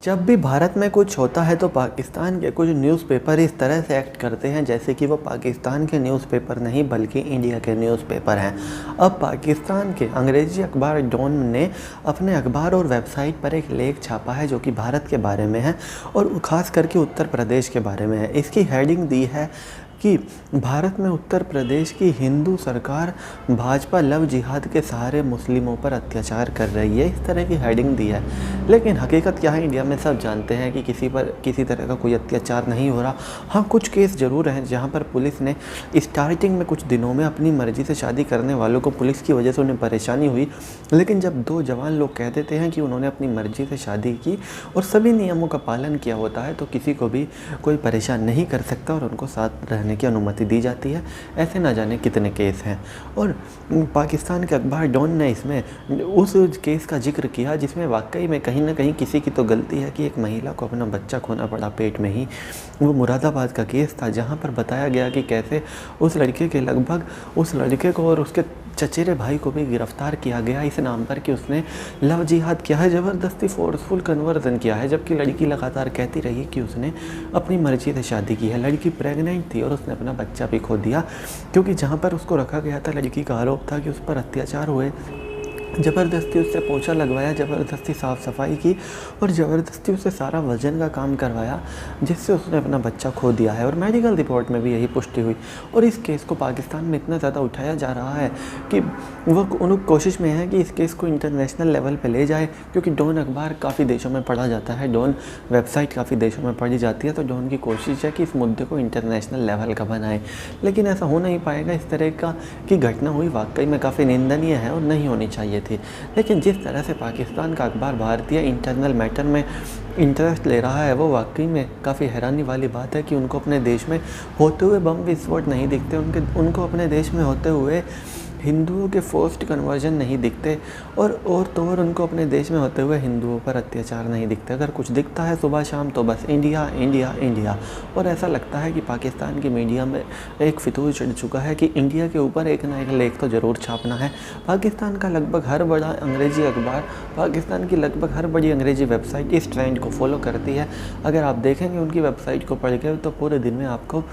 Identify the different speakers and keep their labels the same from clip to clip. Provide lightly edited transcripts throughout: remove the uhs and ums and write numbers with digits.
Speaker 1: जब भी भारत में कुछ होता है तो पाकिस्तान के कुछ न्यूज़पेपर इस तरह से एक्ट करते हैं जैसे कि वो पाकिस्तान के न्यूज़पेपर नहीं बल्कि इंडिया के न्यूज़पेपर हैं। अब पाकिस्तान के अंग्रेज़ी अखबार डॉन ने अपने अखबार और वेबसाइट पर एक लेख छापा है जो कि भारत के बारे में है और ख़ास करके उत्तर प्रदेश के बारे में है। इसकी हेडिंग दी है कि भारत में उत्तर प्रदेश की हिंदू सरकार भाजपा लव जिहाद के सहारे मुस्लिमों पर अत्याचार कर रही है, इस तरह की हेडिंग दी है। लेकिन हकीकत क्या है, इंडिया में सब जानते हैं कि किसी पर किसी तरह का कोई अत्याचार नहीं हो रहा। हाँ, कुछ केस ज़रूर हैं जहाँ पर पुलिस ने स्टार्टिंग में कुछ दिनों में अपनी मर्ज़ी से शादी करने वालों को पुलिस की वजह से उन्हें परेशानी हुई, लेकिन जब दो जवान लोग कह देते हैं कि उन्होंने अपनी मर्ज़ी से शादी की और सभी नियमों का पालन किया होता है तो किसी को भी कोई परेशान नहीं कर सकता और उनको साथ रहने की अनुमति दी जाती है। ऐसे ना जाने कितने केस हैं। और पाकिस्तान के अखबार डॉन ने इसमें उस केस का जिक्र किया जिसमें वाकई में कहीं ना कहीं किसी की तो गलती है कि एक महिला को अपना बच्चा खोना पड़ा पेट में ही। वो मुरादाबाद का केस था जहां पर बताया गया कि कैसे उस लड़के को और उसके चचेरे भाई को भी गिरफ्तार किया गया इस नाम पर कि उसने लव जिहाद किया है, ज़बरदस्ती फोर्सफुल कन्वर्जन किया है, जबकि लड़की लगातार कहती रही कि उसने अपनी मर्जी से शादी की है। लड़की प्रेग्नेंट थी और उसने अपना बच्चा भी खो दिया क्योंकि जहाँ पर उसको रखा गया था लड़की का आरोप था कि उस पर अत्याचार हुए। ज़बरदस्ती उससे पोछा लगवाया, ज़बरदस्ती साफ़ सफाई की और ज़बरदस्ती उससे सारा वजन का काम करवाया जिससे उसने अपना बच्चा खो दिया है। और मेडिकल रिपोर्ट में भी यही पुष्टि हुई। और इस केस को पाकिस्तान में इतना ज़्यादा उठाया जा रहा है कि वो उन कोशिश में है कि इस केस को इंटरनेशनल लेवल पे ले जाए, क्योंकि डॉन अखबार काफ़ी देशों में पढ़ा जाता है, डॉन वेबसाइट काफ़ी देशों में पढ़ी जाती है। तो डॉन की कोशिश है कि इस मुद्दे को इंटरनेशनल लेवल का बनाए, लेकिन ऐसा हो नहीं पाएगा। इस तरह का की घटना हुई वाकई में काफ़ी निंदनीय है और नहीं होनी चाहिए थी। लेकिन जिस तरह से पाकिस्तान का अखबार भारतीय इंटरनल मैटर में इंटरेस्ट ले रहा है वो वाकई में काफ़ी हैरानी वाली बात है कि उनको अपने देश में होते हुए बम विस्फोट नहीं दिखते, उनको अपने देश में होते हुए हिंदुओं के फोर्स्ड कन्वर्जन नहीं दिखते और उनको अपने देश में होते हुए हिंदुओं पर अत्याचार नहीं दिखते। अगर कुछ दिखता है सुबह शाम तो बस इंडिया इंडिया इंडिया। और ऐसा लगता है कि पाकिस्तान की मीडिया में एक फितूर चढ़ चुका है कि इंडिया के ऊपर एक ना एक लेख तो ज़रूर छापना है। पाकिस्तान का लगभग हर बड़ा अंग्रेज़ी अखबार, पाकिस्तान की लगभग हर बड़ी अंग्रेज़ी वेबसाइट इस ट्रेंड को फॉलो करती है। अगर आप देखेंगे उनकी वेबसाइट को पढ़ के तो पूरे दिन में आपको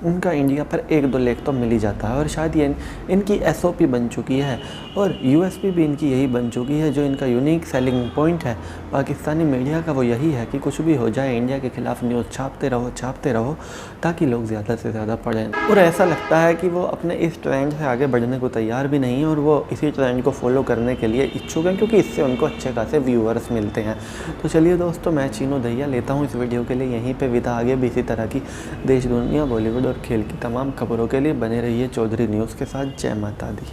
Speaker 1: उनका इंडिया पर एक दो लेख तो मिल ही जाता है। और शायद ये इनकी SOP बन चुकी है और USP भी इनकी यही बन चुकी है। जो इनका यूनिक सेलिंग पॉइंट है पाकिस्तानी मीडिया का वो यही है कि कुछ भी हो जाए इंडिया के खिलाफ न्यूज़ छापते रहो ताकि लोग ज़्यादा से ज़्यादा पढ़ें। और ऐसा लगता है कि वो अपने इस ट्रेंड से आगे बढ़ने को तैयार भी नहीं है और वो इसी ट्रेंड को फॉलो करने के लिए इच्छुक हैं क्योंकि इससे उनको अच्छे खासे व्यूअर्स मिलते हैं। तो चलिए दोस्तों, मैं चीनू दहिया लेता हूँ इस वीडियो के लिए यहीं पर विदा। आगे भी इसी तरह की देश दुनिया बॉलीवुड और खेल की तमाम खबरों के लिए बने रहिए चौधरी न्यूज़ के साथ। जय माता दी।